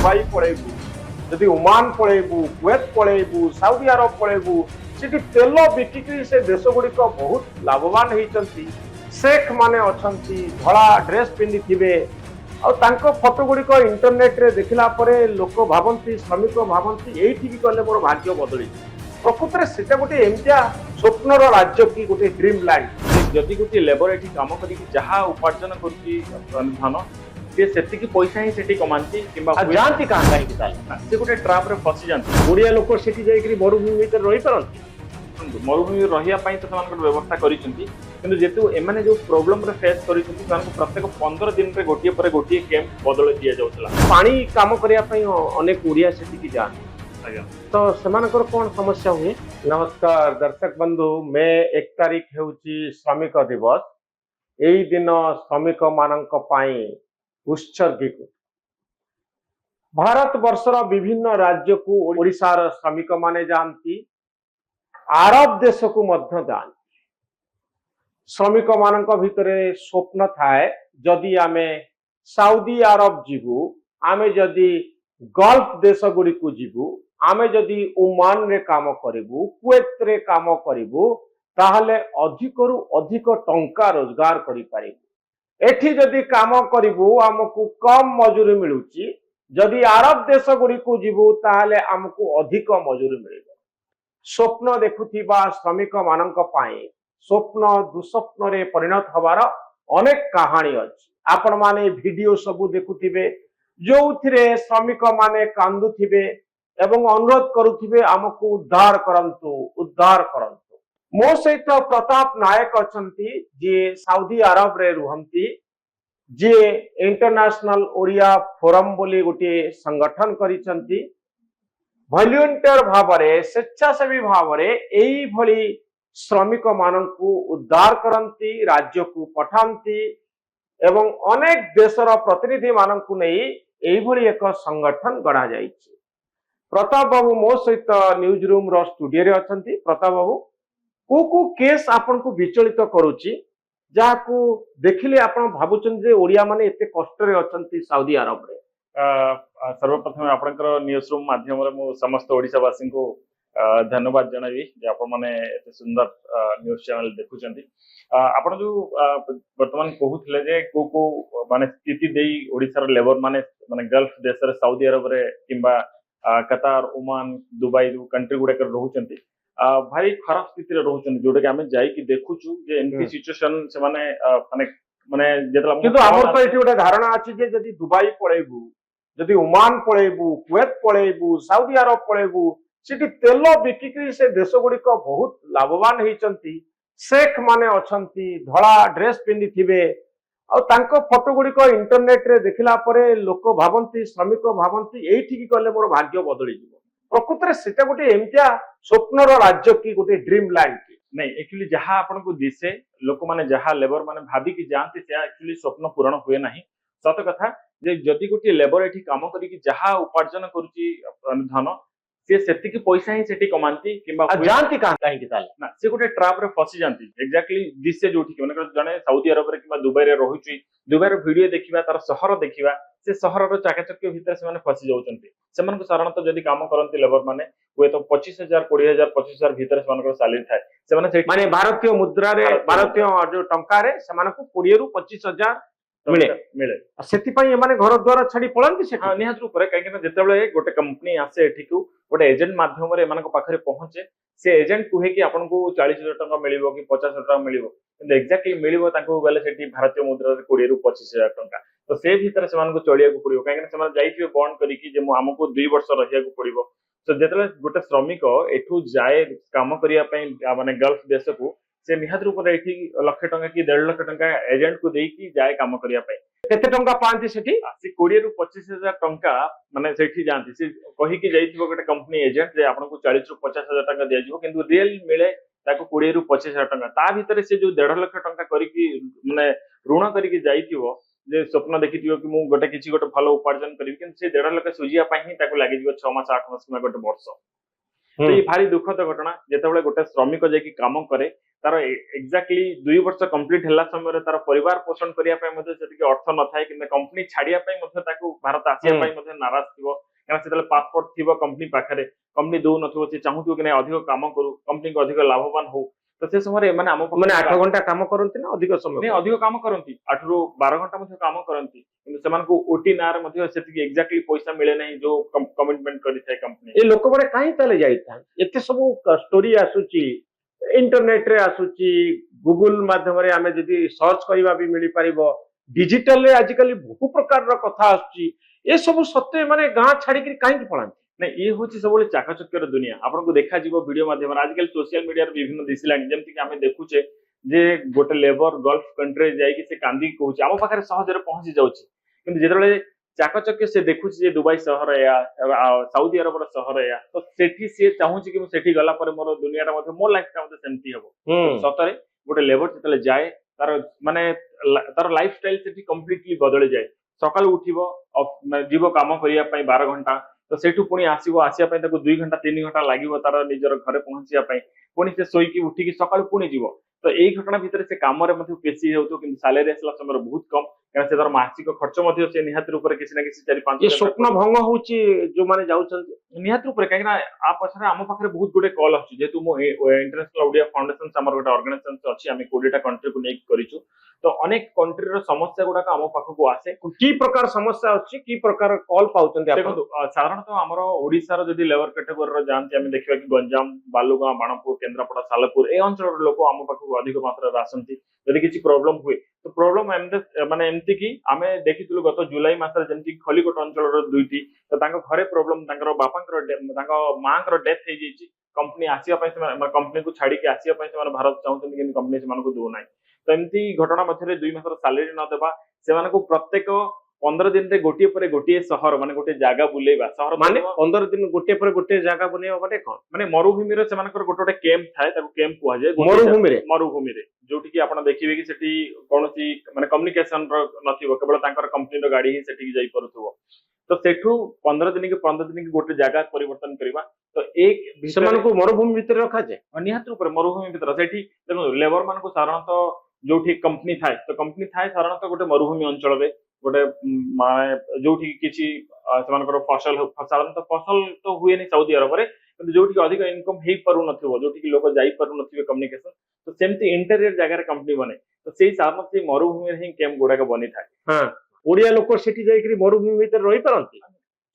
Dubai पलैबू जदि Oman पलैबू Kuwait पलैबू Saudi Arab पलैबू सेठी तेल बिकिकी से देश गुड़िक बहुत लाभवान होती शेख माने अछंती धड़ा ड्रेस पिंधि थिबे और फोटो गुड़िक इंटरनेट रे देखला परे लोक भावंती श्रमिक भावंती एठी की गले मोर भाग्य बदली प्रकृत में सेटा गोटे एमतिया स्वप्नर राज्य की गोटे ड्रीम लैंड जदि गोटे लेबर एठी काम करिक जहाँ उपार्जन करुची धन से सेतिकी पैसा ही सेठी कमांती किंबा जानती कहाँ कहीं से गोटे ट्राप रे फसी जाती ओडिया लोक सेठी जाइकरी मरुभूमि भीतर रही पारंती मरुभूमि रहिया पई तो सेमान व्यवस्था करिसेंती किंतु जेतु एमाने जो प्रॉब्लम रे फेस करिसेंती सेमान प्रत्येक 15 दिन रे गोटिए पर गोटिए कैंप बदल दिया जाउतला पानी काम करिया पई अनेक ओडिया सेठी की जान तो सेमानकर कौन समस्या हुए। नमस्कार दर्शक बंधु मैं 1 तारीख हेउची श्रमिक दिवस एई दिन श्रमिक मानक पाई उत्सर्गित भारत वर्षर विभिन्न राज्य को ओडिशार श्रमिक माने जानती आरब देश को मध्य जानती श्रमिक मानक भितरे स्वप्न थाए जदि आमे साउदी अरब जीवु आमे जदि गल्फ देश गुड़ी को जीवु आमे जदि ओमान रे काम करिवु कुवैत रे काम करिवु ताहले अधिकरु अधिक टंका रोजगार करि पारिबु एठी जदि काम करिवु हमकु कम मजूरी मिलुची जदि अरब देश गुड़ी को जीवु ताहले हमकु अधिक मजूरी मिलिबो स्वप्न देखुथिबा श्रमिक मानक पाई स्वप्न दुस्वप्न रे परिणत हबार अनेक कहानी अछि आपण माने वीडियो सबु देखुथिबे जोउथिरे श्रमिक माने कांदुथिबे एवं अनुरोध करुथिबे हमकु उद्धार करंतु मो सहित प्रताप नायक अछंती जे साउदी अरब रे रुहंती जे इंटरनेशनल ओडिया फोरम बोली गोटे संगठन करिसंती वॉलंटियर भावरे स्वेच्छासेवी भावरे एई भली श्रमिक मानकु उद्धार करंती राज्य को पठांती एवं अनेक देशर प्रतिनिधि मानकु नै एई भली एक संगठन गढ़ा जाइछि। प्रताप बाबू मो सहित न्यूज रूम रो स्टूडियो रे अछंती। प्रताप बाबू को केस आपन को विचलित करूची जाकू देखिले आपण भाबुचन जे ओडिया माने एते कष्ट रे अछंती साउदी अरब रे। सर्वप्रथम आपनकर न्यूज रूम माध्यम रे मो समस्त ओडिशावासी को धन्यवाद जणावी जे आपण माने एते सुंदर न्यूज चैनल देखुचंती। आपण जो वर्तमान कहूथिले जे को माने स्थिति देई ओडिसा रे लेबर माने गल्फ देश रे साउदी अरब रे किंबा कतार ओमान दुबई जो कंट्री गुडे कर रहउचंती भारी खराब स्थिति रे रहउचंती जोडे के हमें जाई कि देखुचु जे एनपी सिचुएशन से माने माने जेतला किंतु हमर तो एठी गोटे धारणा अछि जे जदि दुबई पळेबू जदि ओमान पळेबू कुवैत पळेबू साउदी अरब पळेबू सेठी तेल बिकिकी से देश गुड़िक बहुत लाभवान होती शेख माने अछंती धड़ा ड्रेस पिंधि थिबे और फोटो गुड़िक इंटरनेट रे देखला परे लोक भावंती श्रमिक भावंती एठी की गले मोर भाग्य बदली जीवो प्रकृत में सेटा गोटे एमतिया स्वप्नर राज्य की गोटे ड्रीम लैंड की नहीं एक्चुअली जहाँ आपन को दिसे लोक माने जहाँ लेबर माने भाबी की जानते से एक्चुअली स्वप्न पूर्ण हुए नहीं सत कथा जे जदि गोटे लेबर एठी काम करिक जहाँ उपार्जन करूची धन से सेतिकी पैसा ही सेठी कमांती किंबा जानती कहाँ कहीं की ताले ना से गोटे ट्रैप रे फसी जानती एग्जैक्टली दिसे जोठी कि माने जने साउदी अरब रे किंबा दुबई रे रहुची दुबई रे वीडियो देखिबा तार शहर देखिबा से शहर रो चाकाचक्य भीतर से माने फसी जाउचंती सेमान को साधारणतः जदि काम करंती लेबर माने हुए तो 25,000 20,000 25,000 भीतर से मानकर सैलरी थाए से माने माने भारतीय मुद्रा रे भारतीय जो टंका रे सेमान को 20 रु 25,000 मिले सेति पई एमाने घर द्वार छाडी पळंती से निहात रूप रे काहे जेतेबेले गोटे कंपनी आसे एठी को गोटे एजेंट माध्यम रे एमान को पाखरे पहुंचे से एजेंट कुहे कि आपन को 40,000 टका मिलिबो कि 50,000 टका मिलिबो किंतु एक्जेक्टली मिलिबो ताको गले सेठी भारतीय मुद्रा रे 20 रु 25,000 टका तो से भीतर से मान को चलिया को पड़िबो काहे से मान जाईथिबे बॉन्ड करी कि जे हमको 2 वर्ष रहिया को पड़िबो तो जेतेबेले गोटे श्रमिक एठू जाए काम करिया पई माने गल्फ देश को से निहात रूप रे एठी लाख टका कि 1.5 लाख टका एजेंट को देई कि जाए काम करिया पई केते टंका पांती सेठी से 20 रु 25,000 टंका माने सेठी जानती से कहि कि जाईथिबो गोटे कंपनी एजेंट जे आपन को 40 रु 50,000 टका दिया जिवो किंतु रियल मिले ताको 20 रु 25,000 टका ता भीतर से जो 1.5 लाख टंका करी कि माने ऋण करी कि जाईथिबो जे स्वप्न देखिथिबो कि मु गोटे किछि गोटे भलो उपार्जन करिवि किंतु से 1.5 लाख सुजिया पई ही ताको लागि जिवो 6 मास 8 मास में गोटे वर्ष तो ये भारी दुखद घटना जेतेबेले गोटे श्रमिक जे कि काम करे तार एक्जाक्टली 2 वर्ष कंप्लीट हला समय तार परिवार पोषण करिया पय मध्ये सेतिके अर्थ न थाए कि कंपनी छाडिया पय मध्ये ताकू भारत आसिया पय मध्ये नाराज थिबो कारण सेतले पासपोर्ट थिबो कंपनी पाखरे कंपनी दो नथिबो से चाहूथिबो कि नै अधिक काम करू कंपनी को अधिक लाभवान हो तो से समय माने आम माने 8 घंटा काम करंती ना अधिक समय नहीं अधिक काम करती 8 रु 12 घंटा मध्ये काम करती किंतु सेमान को ओटी नार मध्ये सेतिके एक्जाक्टली पैसा मिले नै जो कमिटमेंट करि थाए कंपनी ए लोक बड़े काहे तले जाइता एते सब स्टोरी आसुची इंटरनेट रे आसुची गूगल माध्यम रे आमे जदी सर्च करबा भी मिली परिबो डिजिटल रे आजिकली बहु प्रकार रो कथा आसुची ए सब सत्य माने गां छाडी के काहे की पळांती नहीं ये हूँ सब चाकचक्यर दुनिया आपको देखा वीडियो माध्यम आजकल सोशल मीडिया विभिन्न दिशा जमती आम देखुचे जे गोटे लेबर गल्फ कंट्री जाइए से कांदी कहूँ आम पाखे सहजरे पहुंची जाऊँगी जिते चाकचक्य से देखुची जे दुबई सहर या साउदी अरब सहर या तो सेठी सी चाहूँ कि सेठी गला पर मोर दुनिया मो लाइफ टा सेमती हम सतरे गोटे लेबर जो जाए तार माने तार लाइफ स्टाइल से कंप्लीटली बदली जाए सकाल उठिबो जीव काम करिया 12 घंटा तो सेठू पुणी आसीबो आसिया पय ताको 2 घंटा 3 घंटा लागिबो तार निजर घरे पहुंचिया पय पुणी से सोईकी उठिकी सकाल पुणी जीवो तो एई घटना भितर से काम रे मध्ये पेशी हेउतो किंतु सैलरी आसला समय बहुत कम कारण से तार मासिक खर्च मध्ये से निहात रूप रे किसी ना किसी 4-5 ये स्वप्न भंग होची जो माने जाउछन निहात रूप रे काहे ना आ पछरे आम पाखरे बहुत गुडे कॉल आछी जेतु मो इंटरनेशनल ओडिया फाउंडेशन हमर गोटे ऑर्गेनाइजेशन अछि आमे 20 टा कंट्री को नेक करिछु तो अनेक कंट्री रो समस्या गुडा आम पाखको आसे की प्रकार समस्या अछि की प्रकार कॉल पाउछन देखो साधारणतः हमर ओडिसा रो जदी लेबर कैटेगरी रो जानते आमे देखिबा कि गंजाम बालुगां बाणपुर केन्द्रापड़ा सालपुर ए अंचल रो लोक आम पाखको अधिक मात्रा रे आसंती जदी किछि प्रॉब्लम हुए तो प्रॉब्लम माने एमती कि आमे देखितलु गत जुलाई मास रे जेमती खलीकोट अंचल रो दुईटी तो तांको घरे प्रॉब्लम तांकर बापांकर तांको मांकर डेथ हे जेछि कंपनी आसिया पय से कंपनी को छाडी के आसिया पय से भारत चाहउछन कि कंपनी से मानको दो नाही तो एमती घटना मध्ये 2 मास सैलरी न देबा से मानको प्रत्येक 15 दिन रे गोटिए पर गोटिए शहर माने गोटे जागा बुलेबा शहर माने 15 दिन गोटिए पर गोटे जागा बुलेबा माने कोन माने मरुभूमि रे सेमानकर गोटे कैंप थाए ताको कैंप कुआ जाय मरुभूमि रे जोटी कि आपण देखिबे कि सेठी कोनसी माने कम्युनिकेशन रो नथिबो केवल तांकर कंपनी रो गाड़ी ही सेठी जाई परथुबो तो सेठू 15 दिन की गोटे जागा परिवर्तन करबा तो एक सेमान को मरुभूमि भीतर रखा जाय निहात रूप मरुभूमि भीतर सेठी देखो लेबर मान को साधारणतः जोठी कंपनी थाए तो कंपनी थाए साधारणतः गोटे मरुभूमि अंचल रे गोटे माने जोठी किछि सेमानकर फसल साधारणतः फसल तो हुए नहीं सऊदी अरब रे किंतु जोठी अधिक इनकम हेई परु नथिबो जोठी कि लोक जाई परु नथिबे कम्युनिकेशन तो सेमती इंटीरियर जगह रे कंपनी बने तो सेही साधारणतः मरुभूमि रे ही कैंप गुडा के बनी थाए हां ओडिया लोक सेठी जाई कि मरुभूमि भीतर रही परंती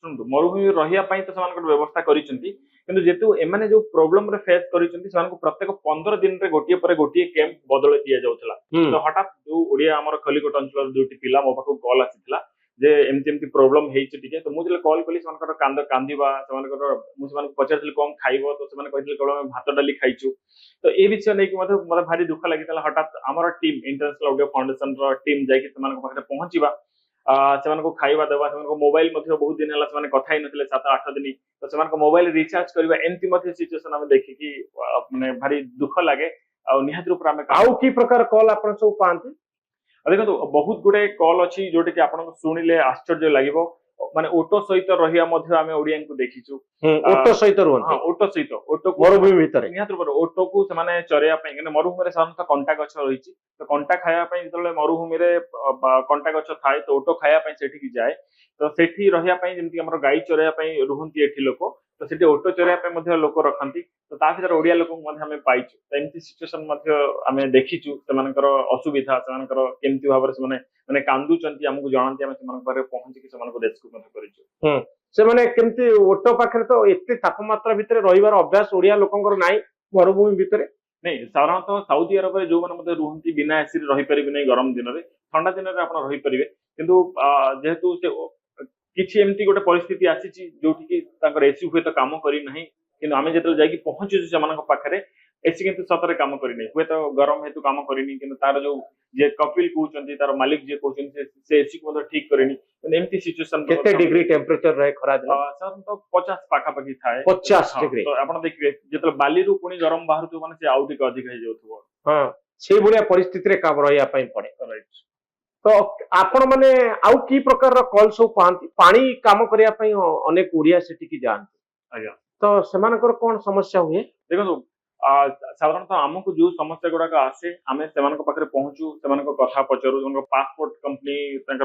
सुनतु मरुभूमि रहिया पई तो सेमानकर व्यवस्था करिसंती किंतु जेतु एमाने जो प्रॉब्लम रे फेस करिसंती सेमानको प्रत्येक 15 दिन रे गोटिए पर गोटिए कैंप बदल दिया जाउथला तो हठात जो ओडिया हमर खलीकोट अंचल दुटी पिला मो पाखो कॉल आसीतला जे एमती एमती प्रॉब्लम हेइछ टिके तो मु जले कॉल कली सेमानकर कांदिबा सेमानकर मु सेमानको पचारथिल कोन खाइबो तो सेमान कहितले केवल हम भात डाली खाइछु तो ए विषय नै कि मते भारी दुख लागितला हठात हमर टीम इंटरनेशनल ओडिया फाउंडेशन रो टीम जाई कि सेमानको पाखरे पहुंचीबा सेमानको खाइबा देबा सेमानको मोबाइल मध्ये बहुत दिन हला सेमाने कथा ही नथिले 7-8 दिन तो सेमानको मोबाइल रिचार्ज करबा एमती मध्ये सिचुएशन हम देखि कि माने भारी दुख लागे आ निहात रूप रे आउ की प्रकार कॉल आपण सब पांती देखो बहुत गुडे कॉल अछि जोटे कि आपण सुनिले आश्चर्य लागिबो माने ऑटो सहित रहिया मध्ये आमे ओडियन को देखिछु ऑटो सहित रहन हां ऑटो सहित ऑटो मरुभूमि भीतर निहात रूप ऑटो को सेमाने चरेया पय कि मरुभूमि रे साधारणतः कंटा गछ रहिछि तो कंटा खाया पय जतले मरुभूमि रे कंटा गछ थाए तो ऑटो खाया पय सेठी की जाए तो सेठी रहिया पय जेमति हमर गाई चरेया पय रुहंती एठी लोक तो सेठी ऑटो चरेया पय मध्ये लोक रखंती तो ता भीतर ओडिया लोक मध्ये हमें पाइछु तो एमती सिचुएशन मध्ये हमें देखिछु सेमानकर असुविधा सेमानकर केमति भाबरे से माने कांदु चंती हमकु जणांती हम सेमान पर पहुंची कि सेमान को देश को मध्ये करिछु से माने केमति ऑटो पाखरे तो एते तापमात्रा भीतर रहिबार अभ्यास ओडिया लोकंकर नाही मरुभूमि भीतर नहीं साधारणतः साउदी अरब रे जो माने रुहंती बिना एसी रही परिबे नहीं गरम दिन रे ठंडा दिन रे आपण रही परिबे किंतु जेहेतु से किछि एमती गोटे परिस्थिति आसीची जोठी कि तांकर एसी हुए तो काम करी नाही किंतु आमे जेतल जाई कि पहुंचु सेमानक पाखरे एसी किंतु सतरे काम करी नहीं हुए तो गरम हेतु काम करिनी किंतु तार जो जे कपिल कहउचंती तार मालिक जे कहउचंती से एसी को ठीक करिनी एमती सिचुएशन केते डिग्री टेंपरेचर रहे खरा दिन सर तो 50 पाखा पाखी थाए 50 डिग्री तो आपण देखिबे जेतल बाली रु पुनी गरम बाहरु माने से आउट के अधिक हे जाउथबो हां से बुलिया परिस्थिति रे काम रहिया पई पड़े राइट तो आपण माने आउ की प्रकार रो कॉल सब पांती पानी काम करिया पई अनेक ओडिया सिटी की जानती आज्ञा तो सेमानकर कोन समस्या हुए देखो साधारणतः आमको जो समस्या गुड़ाक आसे आम से पाखे पहुंचू से कथा पचारू पासपोर्ट कंपनी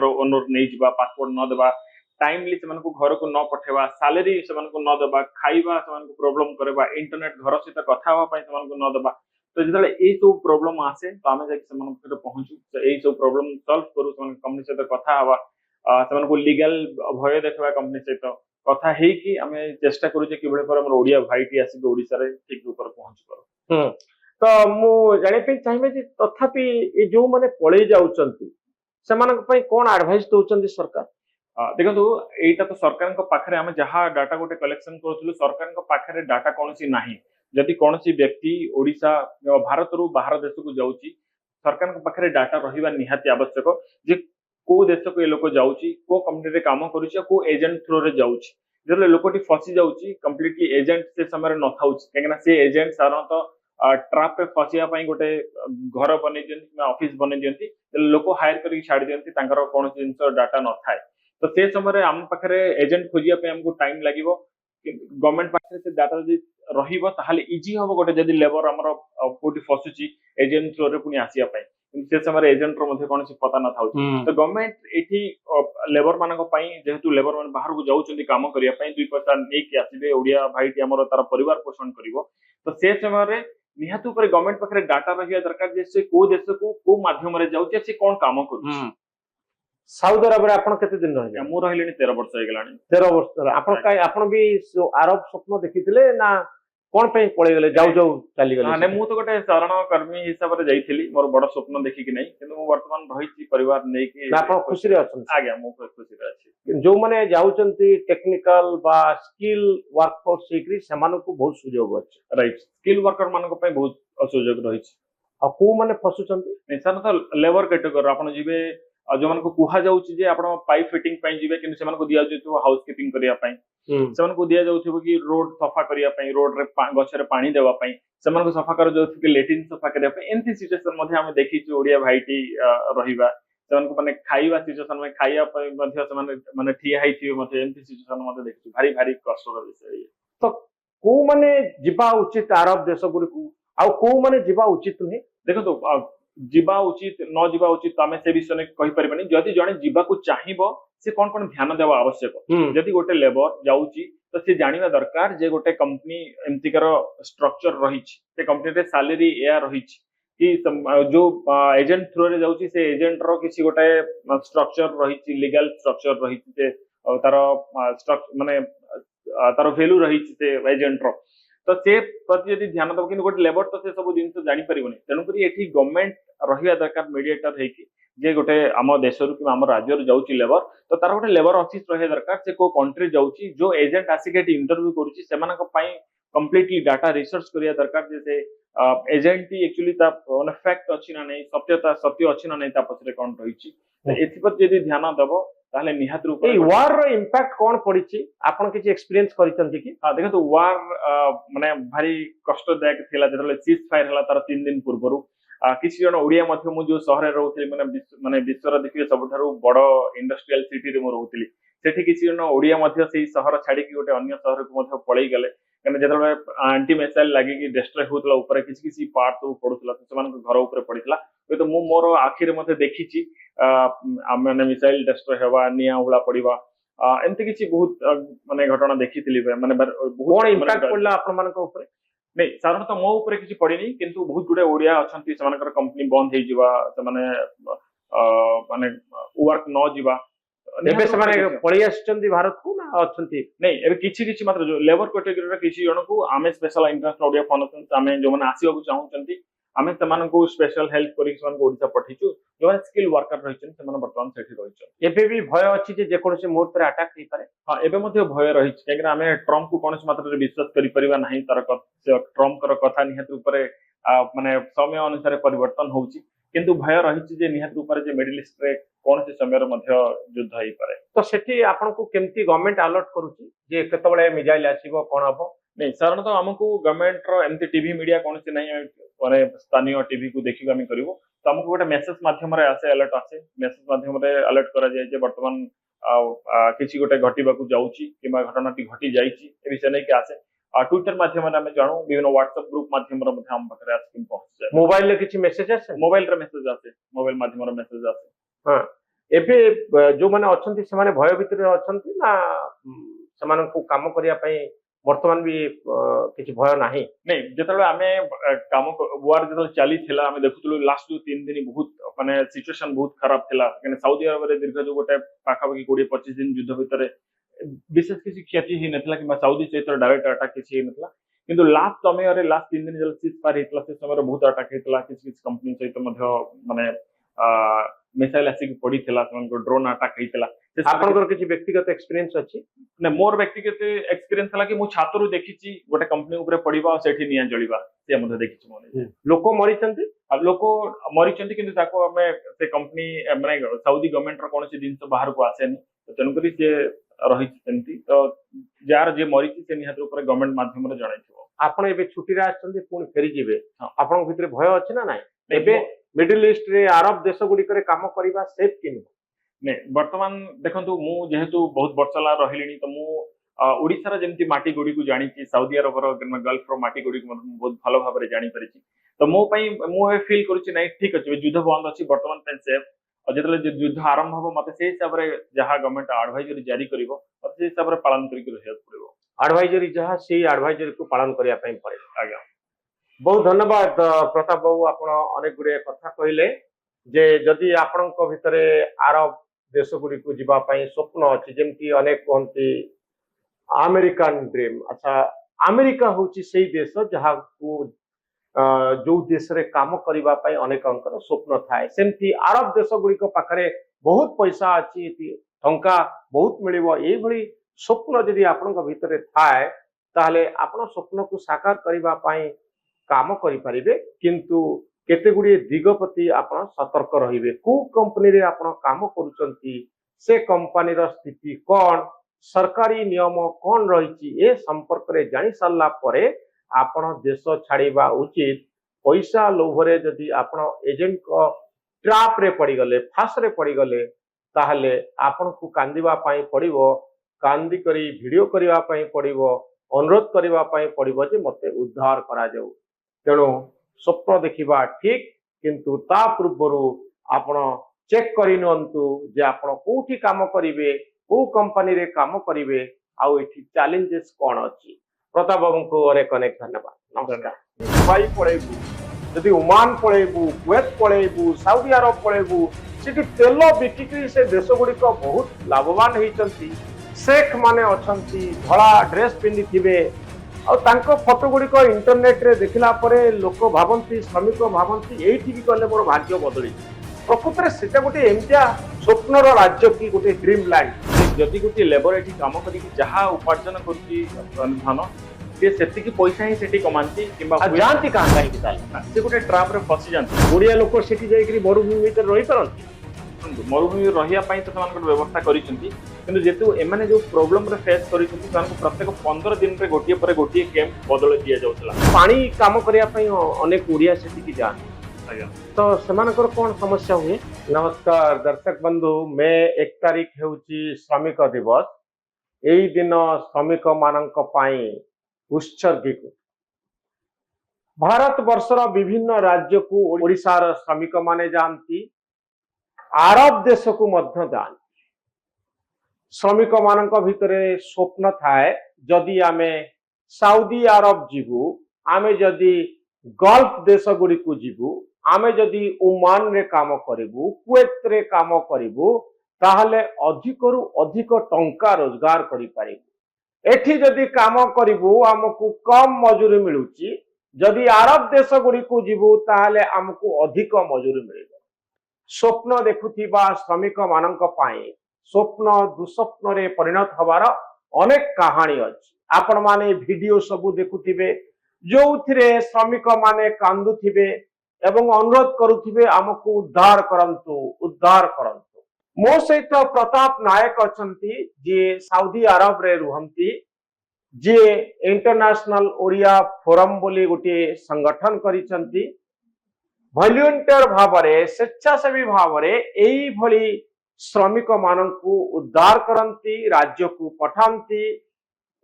ओनर नहीं जावा पासपोर्ट न देवा टाइमली से घर को न पठेवा सालेरी से न देवा खाइबा से प्रोब्लेम करवा इंटरनेट घर सहित कथा न देवा तो जो यही सब प्रोब्लेम आसे तो आम जाके पहुंचू यही सब प्रोब्लेम सल्व करूँ कंपनी सहित कथा हवा से लीगल भय देखा कंपनी सहित कथा हेकी आम चेष्टा करूचे कि ओडिया भाईटी आसिक ओडिशा रे ठीक ऊपर पहुंच पारो। तो मु जाने चाहिए जे तथापि ये जो माने पळेई जाउचंती सेमानक पई कोन एडवाइस दउचंती सरकार देखो एटा तो सरकार पाखे आम जहाँ डाटा गोटे कलेक्शन करूँ सरकार पाखे डाटा कौन नहीं जदि कौन व्यक्ति ओडिशा भारत रु बाहर देश को जाऊँगी सरकार पाखे डाटा रहा निहाती आवश्यक जे को देश को ये लोक जाऊँगी को कंपनी काम करुच्ची को एजेंट थ्रो रे जाऊँगी जो लोकटी फसी जाऊँगी कम्प्लीटली एजेंट से समय न था कहीं से एजेंट साधारणतः ट्राप पे फसिया गोटे घर बन ऑफिस बन दिखती लोक हायर कर छाड़ दिखती कौन जिन डाटा न थाए तो से समय आम पाखे एजेंट खोजिया आमको टाइम लगे गवर्नमेंट पाखे से डाटा जब रही इजी हम गोटे जब लेबर आमर कोटी फसुची एजेंट थ्रो रे पुणी आसिया से समय एजेंट कौन पता न था तो गवर्नमेंट ये लेबर मान जेहेतु लेबर मान बाहर को जाऊँ कम करने दुई पैसा नहीं आसवे ओडिया भाईटी आमर तार परिवार पोषण कर तो से समय निहाती गवर्नमेंट पाखे डाटा रहा दरकार से को देश को माध्यम जाऊँचे से कौन काम कर साउदी अरब रे आपण केते दिन रहिले मु रहिले 13 वर्ष हो गेलानी 13 वर्ष आपण काई आपण भी अरब स्वप्न देखिथिले ना कोन पे पळे गेले जाऊ जाऊ चली गेले माने मु तो गोटे साधारण कर्मी हिसाब रे जाईथिली मोर बड़ स्वप्न देखि कि नै किंतु मु वर्तमान रहिछि परिवार नै कि आपण खुशी रे अछन आज्ञा मु खुशी रे अछि जो माने जाउचंती टेक्निकल बा स्किल वर्कफोर्स सिक्री समान को बहुत सुयोग अछि राइट स्किल वर्कर मान को पे बहुत सुयोग रहिछि आ को माने फसुचंती निसान तो लेबर कैटेगरी आपण जिवे जो मान को कुहा जाउछि जे आपण पाइप फिटिंग पई जिवे कि से मान को दिया जाउथो हाउस कीपिंग करिया पई से मान को दिया जाउथो कि रोड सफा करिया पई रोड रे गछरे पानी देवा पई से मान को सफा कर जाउथो कि लेटिन सफा करिया पई एंती सिचुएशन मध्ये हम देखि छि ओडिया भाईटी रहिबा से मान को माने खाइबा सिचुएशन में खाइया पई मध्ये से माने ठिया हाई थिबे मध्ये एंती सिचुएशन मध्ये देखि भारी भारी कष्टर विषय तो को माने जिबा उचित अरब देश गुडी को आ को माने जिबा उचित नहीं देखो तो जीवा उचित न जीवा उचित आम से विषय में कहि परिबानी जदि जणे जीवा को चाहिबो से कोन कोन ध्यान देवा आवश्यक जदि गोटे लेबर जाउची तो से जानिबा दरकार जे गोटे कंपनी एमतिकर स्ट्रक्चर रही से कंपनी रे सैलरी एया रही कि जो एजेंट थ्रू रे जाउची से एजेंट रो किसी गोटे स्ट्रक्चर रही लीगल स्ट्रक्चर रही से तार माने तार वैल्यू रही से एजेंट रो तो से प्रति यदि ध्यान दब कि गोटे लेबर तो से सब जिन जानी पारिबनी तेणुक ये गवर्नमेंट रहा दरकार मीडिएटर है जे गोटे आम देश कि आम राज्य जाऊँगी लेबर तो तार गोटे लेबर ऑफिस रहा दरकार से को कंट्री जाऊँगी जो एजेंट आसिक इंटरव्यू करुँची कंप्लीटली डाटा रिसर्च करिया दरकार जैसे एजेंट एक्चुअली माने फैक्ट अच्छी ना नहीं सत्य अच्छी ना नहीं पछरे कौन रही एथिपर यदि ध्यान दब ताहले निहात रूप ए वार रो इंपैक्ट कोन पड़िछि आपण किछि एक्सपीरियंस करिसंति कि हां देखो तो वार माने भारी कष्टदायक थिला जेतले सीज फायर हला तार 3 दिन पूर्वरु किछि जन ओडिया मध्य मु जो शहर रे रहउथिली माने विश्वर देखिए सबठारु बड़ इंडस्ट्रियल सिटी रे मु रहउथिली सेठी किछि जन ओडिया मध्य सेही शहर छाडी कि गोटे अन्य शहर को मध्य पळेई गेले कने जेतले एंटी मिसाइल लागि कि डिस्ट्रॉय होतला ऊपर किछि किछि पार्ट तो पडुतला सेमान घर ऊपर पडितला तो मु मोर आखिर मते देखिछि माने मिसाइल डिस्ट्रॉय हेबा निया उला पडिबा एमते किछि बहुत माने घटना देखिथिली माने बहुत इंपैक्ट पडला आपन मान को ऊपर नहीं साधारणतः मो ऊपर किछि पडिनी किंतु बहुत गुडे ओडिया अछंती समानकर कंपनी बंद हे जिवा माने माने वर्क न जिवा एबे समाने पळी आछंती भारत को ना अछंती नहीं एबे किछि किछि मात्र जो लेबर कैटेगरी रे किछि जन को आमे स्पेशल इंटरनेशनल ओडिया फाउंडेशन आमे जो माने आसीबा को चाहउचंती आमे तमान को स्पेशल हेल्प करी समान को ओडिसा पठिचु जो स्किल वर्कर रहिछन तमान वर्तमान सेठी रहिछन एबे भी भय अछि जे कोनोसी मुहूर्त रे अटैक हे पारे हां एबे मध्ये भय रहिछ केकरा आमे ट्रम्प को कोनोसी मात्र रे विश्वास करि परिबा नाही तार ट्रम्प कर कथा निहत ऊपर माने समय अनुसार परिवर्तन होउची किंतु भय रहिछ जे निहत ऊपर जे मिडिल ईस्ट रे कोनोसी समय रे मध्ये युद्ध हे पारे तो सेठी आपन को केमती गवर्नमेंट अलर्ट करूची जे केतबळे मिसाइल आसीबो कोन हबो नहीं साधारणतः आमको गवर्नमेंट रो एमती टीवी मीडिया कौन से नहीं माने स्थानीय टीवी को देखिक आम करूँ तो आमको गोटे मेसेज माध्यम आसे अलर्ट आसे मेसेज माध्यम अलर्ट करा जाए जे वर्तमान किसी गोटे घटिबा को जाउची किबा घटनाटी घटी जाइची ए विषय नहीं के आसे ट्विटर माध्यम आम जानू विभिन्न व्हाट्सएप ग्रुप माध्यम आम पाखे आसिक पहुंची जाए मोबाइल रे किछि मेसेज आसे मोबाइल रे मेसेज आसे मोबाइल माध्यम मेसेज आसे हां एबे जो माने अछंती से माने भय भितर अछंती ना समान को काम करिया पई वर्तमान भी किछि भय नाही नहीं जेतले आमे काम वार जेतले चली थिला आमे देखुतलु लास्ट 3 दिन बहुत माने सिचुएशन बहुत खराब थिला कने सऊदी अरब रे दीर्घ जो गोटे पाखा पाखी 20-25 दिन युद्ध भितर विशेष किसी क्षति ही नथला कि सऊदी सहित डायरेक्ट अटैक किसी नथला किंतु लास्ट समय रे लास्ट 3 दिन जल सीज पार हेतला से समय रे बहुत अटैक हेतला किसी कंपनी सहित मध्य माने मिसाइल आसिक पड़ी थिला को ड्रोन अटैक हेतला आपनकर किछि व्यक्तिगत एक्सपीरियंस अछि ने मोर व्यक्तिगत एक्सपीरियंस हला कि मु छात्रु देखिछि गोटे कंपनी ऊपर पड़ीबा और सेठी निया जळीबा से मधे देखिछि मोने लोक मरिचंती अब लोक मरिचंती किंतु ताको हमें से कंपनी माने सऊदी गवर्नमेंट रो कोनसी दिन तो बाहर को आसेनी तो तनकरी से रही सेंती तो जार जे मरिछि से निहात ऊपर गवर्नमेंट माध्यम रे जणाइथिबो आपण एबे छुट्टी रे आछंती पुणी फेरी जिवे आपण भितर भय अछि ना नाही एबे मिडिल ईस्ट रे अरब देश गुडी करे काम करबा सेफ किनु नहीं वर्तमान देखंतु मु जेहेतु बहुत वर्षला रहिलिनी तो मु ओडिसा जेमती माटी गुडी को जानी छी सऊदी अरब रो गल्फ रो माटी गुडी को बहुत भलो भाबरे जानी परिछि तो मो पई मु ए फील करूछि नहीं ठीक अछि युद्ध बंद अछि वर्तमान पे सेफ और जेतले युद्ध आरंभ हो मते से हिसाब रे जहां गवर्नमेंट एडवाइजरी जारी करिवो और से हिसाब रे पालन करि रहत पड़िवो एडवाइजरी जहां से एडवाइजरी को पालन करिया पई पड़े आज्ञा बहुत धन्यवाद प्रताप बाबू आपण अनेक गुडे कथा कहिले जे जदि आपणक भितरे अरब देश गुडी को जीवा पई स्वप्न अछि जेमती अनेक कोंती अमेरिकन ड्रीम अच्छा अमेरिका होची सेही देश जहां को जो देश रे काम करिवा पई अनेक अंकर स्वप्न थाए सेमती अरब देश गुडी को पाखरे बहुत पैसा अछि टंका बहुत मिलिबो एई भली स्वप्न जदि आपणक भितरे थाए ताहले आपण स्वप्न को साकार करिवा पई काम करि परिबे किंतु केते गुडी दिगपति आपण सतर्क रहिबे को कंपनी रे आपण काम करूचंती से कंपनी रो स्थिति कोन सरकारी नियम कोन रहिछि ए संपर्क रे जानि सारला परे आपण देश छाड़ीबा उचित पैसा लोभरे जदि आपण एजेंट को ट्रैप रे पड़ी गले फास रे पड़ी गले ताहले आपण को कांदिबा पई पड़िबो कांदी करी वीडियो करिवा पई पड़िबो अनुरोध करिवा पई पड़िबो जे मते उद्धार करा जाऊ तेणु स्वप्न देखिबा ठीक किंतु ता पूर्वरु आपण चेक करि नंतु जे आपण कोठी काम करिवे को कंपनी रे काम करिवे आउ एठी चैलेंजेस कोन अछि प्रताप बाबू को अनेक अनेक धन्यवाद नमस्कार दुबई पळेबू जदि ओमान पळेबू कुवैत पळेबू सऊदी अरब पळेबू सेठी तेल बिकिकरी से देश गुडी को बहुत लाभवान होइचंती शेख माने अछंती धला ड्रेस पिंदी थिबे और तांको फोटो गुडी को इंटरनेट रे देखिला परे लोक भाबंती श्रमिक भाबंती एठी भी गले मोर भाग्य बदली प्रकृत रे सेटा गोटे एमतिया स्वप्नर राज्य की गोटे ड्रीम लैंड जदि गोटे लेबर एठी काम करी जहां उपार्जन करती धन से सेतिकी पैसा ही सेठी कमांती किंबा जानती कहां काहे कि ताल से गोटे ट्रैप रे फसी जानती ओडिया लोक सेठी जाईकरी मरुभूमि भीतर रही परंती मरुभूमि रहिया पई तो समान व्यवस्था करिसंती किंतु जेतु एमाने जो प्रॉब्लम रे फेस करिसंती समान प्रत्येक 15 दिन रे गोटिए पर गोटिए कैंप बदल दिया जाउतला पानी काम करिया पई अनेक ओडिया सेठी की जान आज्ञा तो सेमानकर कोन समस्या हुए नमस्कार दर्शक बंधु मैं 1 तारिख हेउची श्रमिक दिवस एई दिन श्रमिक मानक पई उत्सर्गित भारत वर्षर विभिन्न राज्य को ओडिशार श्रमिक माने जानती अरब देश को मध्य जान श्रमिक मानक भितरे स्वप्न थाए जदि आमे सऊदी अरब जीवु आमे जदि गल्फ देश गुडी को जीवु आमे जदि ओमान रे काम करिवु कुवैत रे काम करिवु ताहले अधिकरु अधिक टंका रोजगार करि पारिबु एठी जदि काम करिवु हमकु कम मजूरी मिलुची जदि अरब देश गुडी को जीवु ताहले हमकु अधिक मजूरी मिलिबो स्वप्न देखुथिबा श्रमिक मानक पाए स्वप्न दुस्वप्न रे परिणत हबार अनेक कहानी अछि आपण माने वीडियो सब देखुथिबे जोथिरे श्रमिक माने कांदुथिबे एवं अनुरोध करुथिबे हमकु उद्धार करंतु मो सहित प्रताप नायक अछंती जे सऊदी अरब रे रुहंती जे इंटरनेशनल ओडिया फोरम बोली गोटे संगठन करिसंती वॉलंटियर भावरे स्वेच्छासेवी भावरे एई भली श्रमिक मानकु उद्धार करंती राज्य को पठांती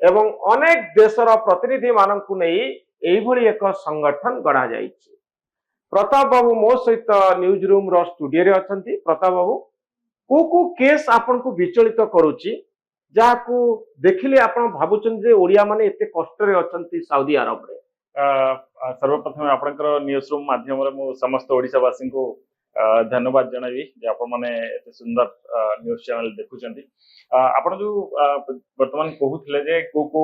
ଏବଂ ଅନେକ ଦେଶର ପ୍ରତିନିଧି ମାନଙ୍କୁ ନେଇ ଏଇଭଳି ଏକ ସଂଗଠନ ଗଢ଼ା ଯାଇଛି। ପ୍ରତାପ ବାବୁ ମୋ ସହିତ ନ୍ୟୁଜ ରୁମ ର ଷ୍ଟୁଡିଓରେ ଅଛନ୍ତି। ପ୍ରତାପ ବାବୁ, କୋଉ କେସ୍ ଆପଣଙ୍କୁ ବିଚଳିତ କରୁଛି, ଯାହାକୁ ଦେଖିଲେ ଆପଣ ଭାବୁଛନ୍ତି ଯେ ଓଡିଆ ମାନେ ଏତେ କଷ୍ଟରେ ଅଛନ୍ତି ସାଉଦି ଆରବରେ? सर्वप्रथम आपणकर न्यूज रूम माध्यम मु समस्त ओडिशावासी को धन्यवाद जनइबी जे आपण माने एते सुंदर न्यूज चैनल देखुचंती। आपण जो वर्तमान कहूथिले जे को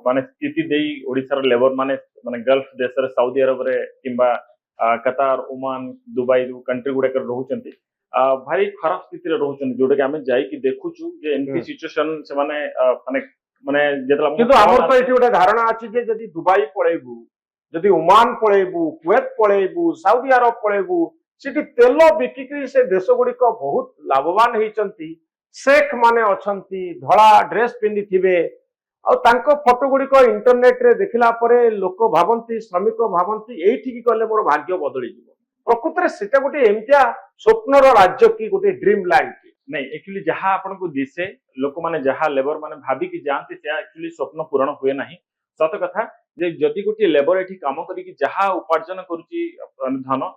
माने स्थिति देई ओडिसा रो लेबर माने माने गल्फ देश रे सऊदी अरब रे किंबा कतार, ओमान, दुबई जो कंट्री गुडे कर रहउचंती भारी खराब स्थिति रे रहउचंती, जोटा कि हमें जाई कि देखुचु जे एमती सिचुएशन से माने माने माने जेतला किंतु हमर तो एठी गोटे धारणा अछि जे जदि दुबई पळेबू, जदि ओमान पळेबू, कुवैत पळेबू, साउदी अरब पळेबू, सेठी तेल बिकिकरी से देश गुड़िक बहुत लाभवान होइचंती। शेख माने अछंती, धड़ा ड्रेस पिंधिथिबे, फोटो गुड़िक इंटरनेट रे देखिला परे लोक भावंती, श्रमिक भावंती एइठिकी गले मोर भाग्य बदली जीवो। प्रकृत रे सेटा गोटे एमतिया स्वप्नर राज्य की गोटे ड्रीम लैंड की नहीं, एक्चुअली जहाँ आपन को दिसे लोक माने जहाँ लेबर माने भाबी कि जानती से एक्चुअली स्वप्न पूरण हुए नहीं। सत कथा जे जदि गोटे लेबर एठी काम करी कि जहाँ उपार्जन करूची धन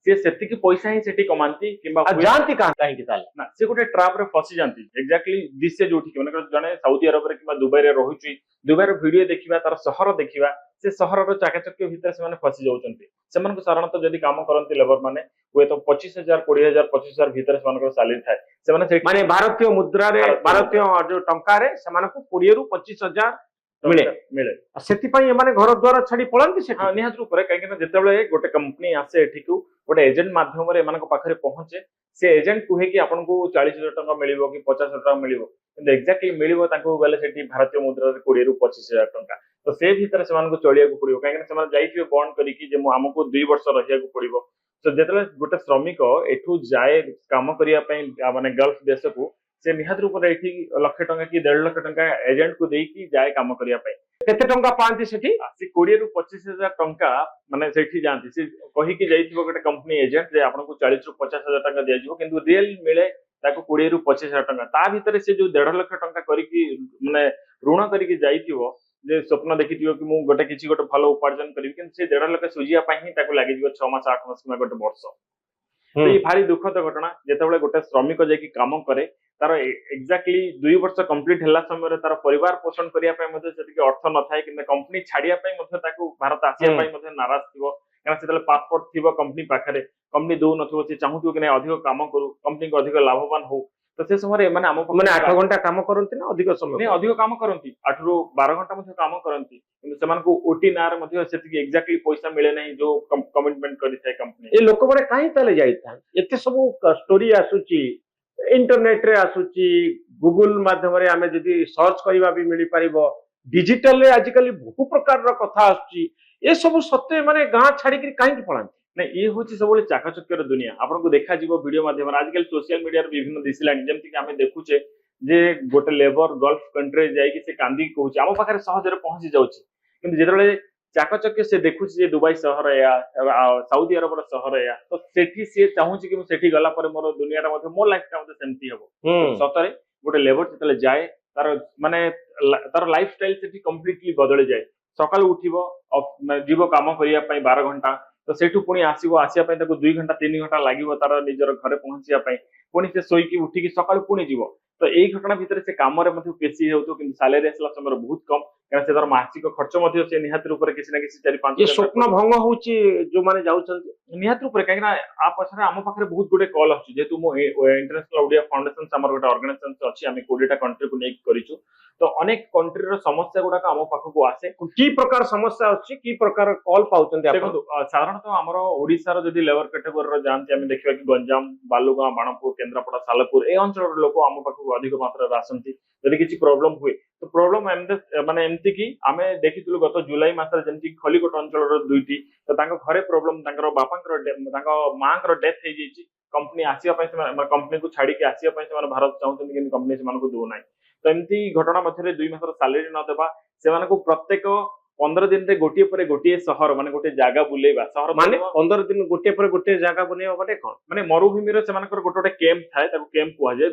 से सेतिकी पैसा ही सेठी कमांती किंबा जानती काहे कि ताले ना से गोटे ट्रैप रे फसी जानती। एग्जैक्टली दिसे जोठी कि माने जने सऊदी अरब रे किंबा दुबई रे रहुची, दुबई रो वीडियो देखिबा, तार शहर देखिबा, से शहर रो चाकाचक्य भीतर से माने फसी जाउचंती। सेमान को साधारणतः जदि काम करंती लेबर माने हुए तो 25,000 20,000 25,000 भीतर से माने सैलरी थाए। से माने माने भारतीय मुद्रा रे, भारतीय जो टंका रे सेमान को 20 रु 25,000 मिले मिले। सेति पई एमाने घर द्वार छाडी पळंती से। हां, निहात रूप रे काहे कि जेतेबेले गोटे कंपनी आसे एठिकू गोटे एजेंट माध्यम रे एमानक पाखरे पहुंचे, से एजेंट कुहे कि आपनको 40,000 टंका मिलिबो कि 50,000 टंका मिलिबो, किंतु एक्जेक्टली मिलिबो तांको गले सेठी भारतीय मुद्रा रे 20 रु 25,000 टंका। तो से भीतर से मानको चलिया को पड़िबो, काहे कि से माने जाईथिबे बॉन्ड करी कि जे हमको 2 वर्ष रहिया को पड़िबो। तो जेतेबेले गोटे श्रमिक एठू जाए काम करिया पई माने गल्फ देश को, से निहात रूप रे एठी लाख टंका कि 1.5 लाख टंका एजेंट को देई कि जाए काम करिया पई। केते टंका पांती सेठी? से 20 रु 25,000 टंका माने सेठी जानती से कहि कि जाईथिबो गोटे कंपनी एजेंट जे आपनको 40 रु 50,000 टंका दिया जिवो, किंतु रियल मिले ताको 20 रु 25,000 टंका। ता भीतर से जो 1.5 लाख टंका करी कि माने ऋण करी कि जाईथिबो, जे स्वप्न देखिथिबो कि मु गोटे किछि गोटे भलो उपार्जन करिवि, किंतु से 1.5 लाख सुजिया पई ही ताको लागि जिवो 6 मास 8 मास किंबा गोटे वर्ष। तो ये भारी दुखद घटना जेतेबेले गोटे श्रमिक जे कि काम करे तार एक्जाक्टली 2 वर्ष कंप्लीट हला समय तार परिवार पोषण करिया पई मध्ये सेतिके अर्थ न थाए, किंतु कंपनी छाडिया पई मध्ये ताको भारत आसिया पई मध्ये नाराज थिबो, कारण सेतेले पासपोर्ट थिबो कंपनी पाखरे, कंपनी दउ नथिबो, से चाहूथिबो कि नै अधिक काम करू, कंपनी को अधिक लाभवान हो। तो से समय माने हम माने 8 घंटा काम करंती ना अधिक समय? नहीं, अधिक काम करंती, 8 रु 12 घंटा मध्ये काम करंती, किंतु सेमान को ओटी नार मध्ये सेतिके एक्जाक्टली पैसा मिले नै जो कमिटमेंट करि थाए कंपनी। ए लोक बडे काहे ताले जाईता एते सब स्टोरी आसुची, इंटरनेट रे आसुची, गूगल माध्यम रे आमे जदी सर्च करिबा भी मिली परिबो, डिजिटल रे आजिकली बहु प्रकार रो कथा आसुची। ए सब सत्य माने गां छाडी कि काहे कि पळांती? नहीं, ये हूँ सब चाकचक्यर दुनिया आपको देखा वीडियो माध्यम आजकल सोशल मीडिया विभिन्न दिशा जमती आम देखुचे जे गोटे लेबर गल्फ कंट्री जाइए से कांदी कहूँ आम पाखे सहज पहुंची जाऊँगी, किंतु जिते चाकचक्य से देखुची दुबई सहर या साउदी अरब सहर या तो सेठी सी चाहूँगी कि मुझे गला मोर दुनिया मो लाइफ सेमती हम सतरे गोटे लेबर जो जाए तार माने तार लाइफ स्टाइल से कम्प्लीटली बदली जाए। सकाल उठिबो जीव काम करने 12 घंटा, तो सेठू पुणी आसीबो, आसिया पई ताको 2 घंटा 3 घंटा लागिवो तार निजर घरे पहुंचिया पई, पुणी से सोईकी उठिकी सकाळ पुणी जीवो। तो एई घटना भितर से काम रे मध्ये पेशी हेउतो, किंतु सैलरी आसला समय बहुत कम, कारण से तार मासिक खर्च मध्ये से निहात रूप रे किछि ना किछि 4-5 ये स्वप्न भंग होउची जो माने जाउछन निहात रूप रे, काहे ना आ पछरे आम पाखरे बहुत गुडे कॉल आछी, जेतु मो इंटरनेशनल ओडिया फाउंडेशन हमर गोटे ऑर्गेनाइजेशन अछि, आमे 20 टा कंट्री को नेक करिछु। तो अनेक कंट्री रो समस्या गुडा आम पाखको आसे, की प्रकार समस्या अछि, की प्रकार कॉल पाउछन आपण? देखो साधारणतः हमर ओडिसा रो जदी लेबर कैटेगरी रो जानती आमे देखिबा कि गंजाम, बालुगां, बाणपुर, केन्द्रापड़ा, सालेपुर ए अंचल रो लोक आम पाखको अधिक मात्रा रे आसंती। जदि किछि प्रॉब्लम हुए तो प्रॉब्लम माने एमती कि आमे देखितलु गत जुलाई मासरे जेमति खलीकोट अंचल रो दुईटी, तो तांको घरे प्रॉब्लम, तांकर बापांकर तांको मांकर डेथ हे जेछि, कंपनी आसिया पई से कंपनी को छाडी के आसिया पई से भारत चाहउछन, कि कंपनी से मानको दो नाही। तो एमती घटना मध्यरे 2 मासर सैलरी न देबा, से मानको प्रत्येक 15 दिन रे गोटिए पर गोटिए सहर माने गोटे जागा बुलेबा सहर माने 15 दिन गोटे पर गोटे जागा बनेवा माने कोन माने मरुभूमि रे सेमानकर गोटे गोटे कैंप थाए ताको कैंप कुहा जाय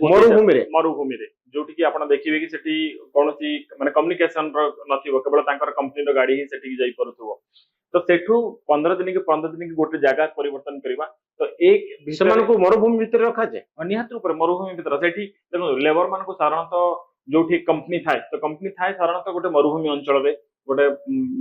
मरुभूमि रे जोटी कि आपण देखिबे कि सेठी कोनोसी माने कम्युनिकेशन रो नथिबो केवल तांकर कंपनी रो गाड़ी ही सेठी जाई परुथबो तो सेठू 15 दिन की गोटे जागा परिवर्तन करबा तो एक सेमान को मरुभूमि भीतर रखा जाय निहात रूप मरुभूमि भीतर सेठी देखो लेबर मान को साधारणतः जोठी कंपनी थाए तो कंपनी थाए साधारणतः गोटे मरुभूमि अंचल रे गोटे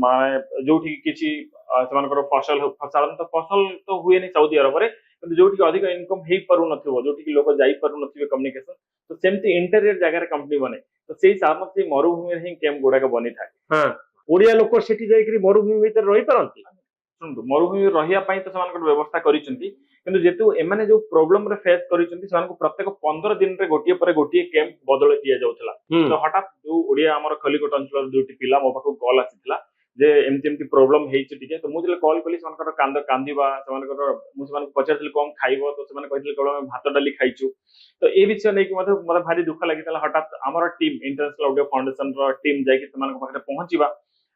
माने जोठी किछि सेमानकर फसल साधारणतः फसल तो हुए नहीं सऊदी अरब रे किंतु जोठी अधिक इनकम हेई पारु नथिबो जोठी कि लोक जाई पारु नथिबे कम्युनिकेशन तो सेमती इंटीरियर जगह रे कंपनी बने तो सेही साधारणतः मरुभूमि रे ही कैंप गुडा का बनी थाए हां ओडिया लोक सेठी जाई करी मरुभूमि भीतर रही परंती सुनतु मरुभूमि रहिया पई तो सेमानकर व्यवस्था करिसंती किंतु जेतु एमाने जो प्रॉब्लम रे फेस करिसंती सेमानको प्रत्येक 15 दिन रे गोटिए पर गोटिए कैंप बदल दिया जाउथला तो हठात जो ओडिया हमर खलीकोट अंचल दुटी पिला मो पाखो कॉल आसीथला जे एमती एमती प्रॉब्लम हेइछ टिके तो मु जले कॉल कली सेमानकर कांद कांदीबा सेमानकर मु सेमानको पचारथिल कोन खाइबो तो सेमान कहिथिल केवल हम भात डाली खाइछु तो ए विषय नै कि मते भारी दुख लागितला हठात हमर टीम इंटरनेशनल ऑडियो फाउंडेशन रो टीम जाई कि सेमानको पाखरे पहुंचीबा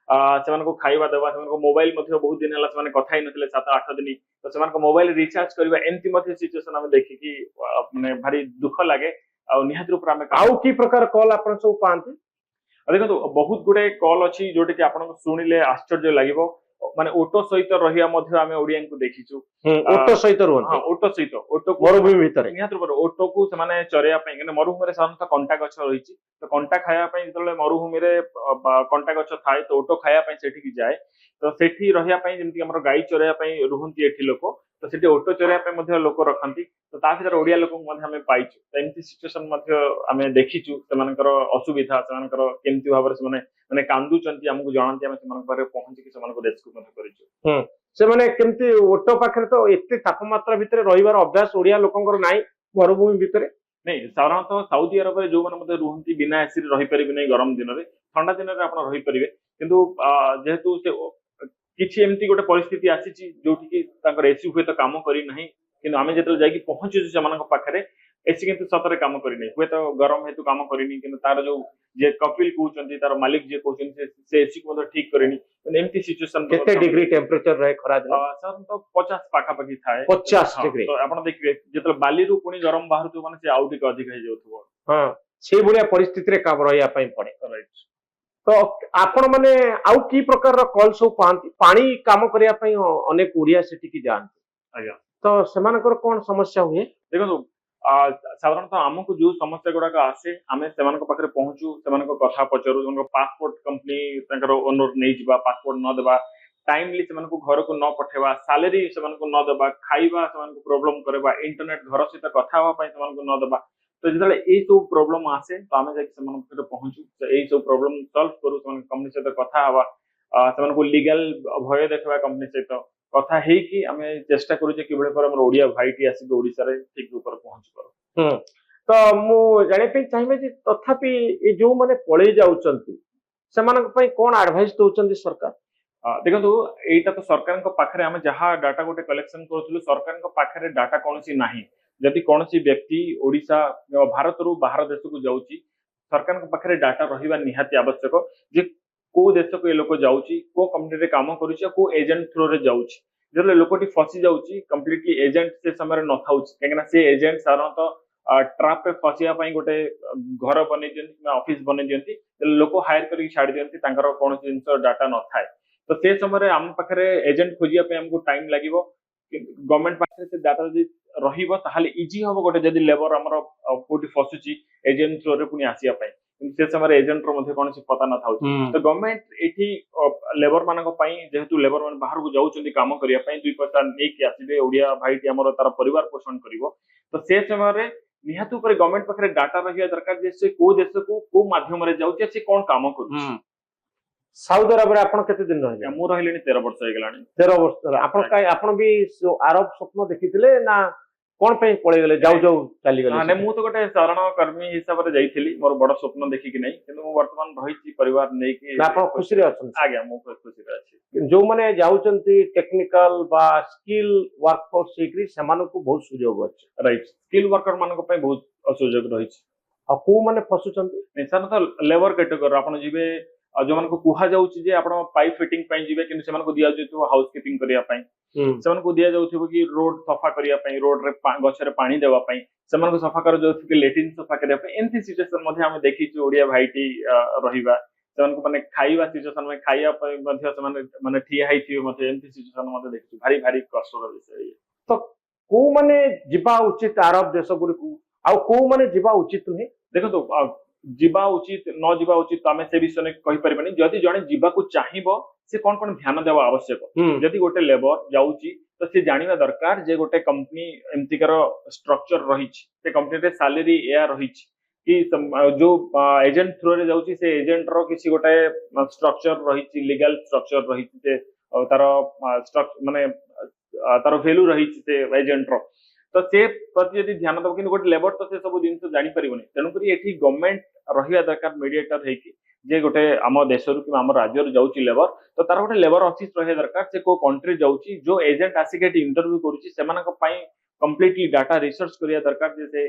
सेमानको खाइबा देबा सेमानको मोबाइल मध्ये बहुत दिन हला सेमाने कथा ही नथिले 7-8 दिन तो सेमानको मोबाइल रिचार्ज करबा एमती मध्ये सिचुएशन हम देखि कि माने भारी दुख लागे आ निहात रूप में आउ की प्रकार कॉल आपण सब पांती देखो बहुत गुडे कॉल अछि जोटे कि आपण सुनिले आश्चर्य लागिबो माने ऑटो सहित रहिया मध्ये आमे ओडियन को देखिछु ऑटो सहित रहन हां ऑटो सहित ऑटो मरुभूमि भीतर निहात रूप ऑटो को सेमाने चरेया पई ने मरुभूमि रे साधारणतः कंटा गछ रहिछि तो कंटा खाया पई जतले मरुभूमि रे कंटा गछ थाए तो ऑटो खाया पई सेठी की जाए तो सेठी रहिया पई जेमति हमर गाई चरेया पई रुहंती एठी लोक तो सेठी ऑटो चरेया पई मध्ये लोक रखंती तो ता भीतर ओडिया लोक मध्ये हमें पाइछु तो एमती सिचुएशन मध्ये हमें देखिछु सेमानकर असुविधा सेमानकर केमति भाबरे सेमाने माने कांदु चंती हमकु जणांती हम सेमान पारे पहुंची कि सेमानको रेस्क्यू मध्ये करिछु से माने केमति ऑटो पाखरे तो एते तापमात्रा भीतर रहिबार अभ्यास ओडिया लोकंकर नाही मरुभूमि भीतर नहीं साधारणतः सऊदी अरब रे जो माने मध्ये रुहंती बिना एसी रे रहि परिबे नै गरम दिन रे ठंडा दिन रे आपण रहि परिबे किंतु जेहेतु से किछि एमती गोटे परिस्थिति आसीची जोठी कि तांकर एसी हुए तो काम करी नाही किंतु आमे जेतल जाई कि पहुंचु सेमानक पाखरे एसी किंतु सतरे काम करी नै हुए तो गरम हेतु काम करी नै किंतु तार जो जे कपिल कहउचंती तार मालिक जे कहउचंती से एसी को ठीक करेनी किंतु एमती सिचुएशन केते डिग्री टेंपरेचर रहे खरा दिन सर तो 50 पाखा पाखी थाए 50 डिग्री तो आपण देखिबे जेतल बाली रु पुनी गरम बाहरतु माने से आउट के अधिक हे जाउथबो हां से बुलिया परिस्थिति रे काम रहिया पई पड़े राइट तो आपण माने आउ की प्रकार कॉल सब पांती पानी काम करिया पई अनेक ओडिया सिटी की जानती आज्ञा तो सेमानकर कोन समस्या हुए देखो साधारणतः आमको जो समस्या गुड़ाक आसे आम से पाखे पहुंचू से कथा पचारू पासपोर्ट कंपनी ओनर नहीं जावा पासपोर्ट न देवा टाइमली से घर को न पठेवा सालेरी से न देवा खाइबा से प्रोब्लेम करवा इंटरनेट घर सहित कथा न देवा तो जो यही सब प्रोब्लेम आसे तो आम जाके पहुंचू तो यही सब प्रोब्लेम सल्व करूँ कंपनी सहित कथा हवा लीगल भय देखा कंपनी सहित कथा है कि आमे चेष्टा करूचे किबळे पर हमर ओडिया भाईटी आसी ओडिसा रे ठीक ऊपर पहुंच पारो तो मु जाने पे चाहिबे जे तथापि ए जो माने पळै जाउचंती सेमानक पई कोन एडवाइस दोचंती सरकार देखंतु एटा तो सरकार को पाखरे हम जहा डाटा गोटे कलेक्शन करथुलु सरकार को पाखरे डाटा कोनसी नाही जदि कोनसी व्यक्ति ओडिसा भारत रु बाहर देश को जाउची सरकार को पाखरे डाटा रहिबा निहाती आवश्यक जे को देश को ये लोक जाउची को कंपनी रे काम करूची को एजेंट थ्रू रे जाउची जले लोकटी फसी जाउची कंप्लीटली एजेंट से समय न थाउची केना से एजेंट साधारणतः ट्रैप पे फसिया पई गोटे घर बनै दियंती ऑफिस बनै दियंती लोक हायर करी छाड़ दियंती तांकर कोन जिंस डाटा न थाए तो से समय हम पाखरे एजेंट खोजिया पे हमको टाइम लागिवो गवर्नमेंट पाखरे से डाटा जदि रहिबो ताहाले इजी होबो गोटे जदि लेबर हमर कोठी फसुची एजेंट थ्रू रे पुनी आसिया पई से समय एजेंट रो मध्ये कोनसी पता न थाउ तो गवर्नमेंट एठी लेबर मानको पई जेहेतु लेबर मान बाहर को जाउचंदी काम करिया पई दुई पैसा नै कि आसीबे ओडिया भाईटी हमर तार परिवार पोषण करिवो तो से समय रे निहातु पर गवर्नमेंट पाखरे डाटा रहिया दरकार जे से को देश को माध्यम रे जाउचे से कोन काम करू साउदी अरब रे आपण केते दिन रहले मु रहिलेनी 13 वर्ष हे गेलानी 13 वर्ष आपण काय आपण भी अरब स्वप्न देखिथिले ना कोन पे पळे गेले जाउ जाउ चली गेले ने मु तो गोटे साधारण कर्मी हिसाब रे जाईथिली मोर बड़ स्वप्न देखि कि नै किंतु मु वर्तमान रहिछि परिवार नै कि आपण खुशी रे अछन आज्ञा मु खुशी रे अछि जो माने जाउचंती टेक्निकल बा स्किल वर्कफोर्स सिक्री समान को बहुत सुयोग अछि राइट स्किल वर्कर मान को पे बहुत सुयोग रहिछि आ को माने फसुचंती निसान तो लेबर कैटेगरी आपण जिबे जो मानको कुहा जाउची जे आपण पाइप फिटिंग पई जिवे किन से मानको दिया जाउथो हाउस कीपिंग करिया पई से मानको दिया जाउथो कि रोड सफा करिया पई रोड रे गछरे पानी देवा पई से मानको सफा कर जाउथो कि लेटिन सफा करिया पई एंती सिचुएशन मध्ये हम देखि छु ओडिया भाईटी रहिबा से मानको माने खाइबा सिचुएशन में खाइया पई मध्ये से माने ठिया हाइथियो मध्ये एंती सिचुएशन मध्ये देखि छु भारी भारी कष्टर विषय तो को माने जिबा उचित अरब देश गुडी को आ को माने जिबा उचित नहीं देखो तो जीवा उचित न जीवा उचित आमे से विषय में कहि परिबनी जदि जणे जीवा को चाहिबो से कोन कोन ध्यान देवा आवश्यक जदि गोटे लेबर जाउची तो से जानिबा दरकार जे गोटे कंपनी एमतिकर स्ट्रक्चर रहिछि से कंपनी रे सैलरी या रहिछि कि जो एजेंट थ्रू रे जाउची से एजेंट रो किसी गोटे स्ट्रक्चर रहिछि लीगल स्ट्रक्चर रहिछि से तार स्ट्रक्चर माने तार वैल्यू रहिछि से एजेंट रो तो से प्रति यदि ध्यान दब कि गोटे लेबर तो से सब जिन जानी परिबनी तेणुक एठी गवर्नमेंट रहिया दरकार मीडिएटर है कि जे गोटे आम देश रु कि आम राज्य रु जाउची लेबर तो तार गोटे लेबर ऑफिस रहिया दरकार से को कंट्री जाउची जो एजेंट आसी के इंटरव्यू करूची सेमानक पई कंप्लीटली डाटा रिसर्च करिया दरकार जे से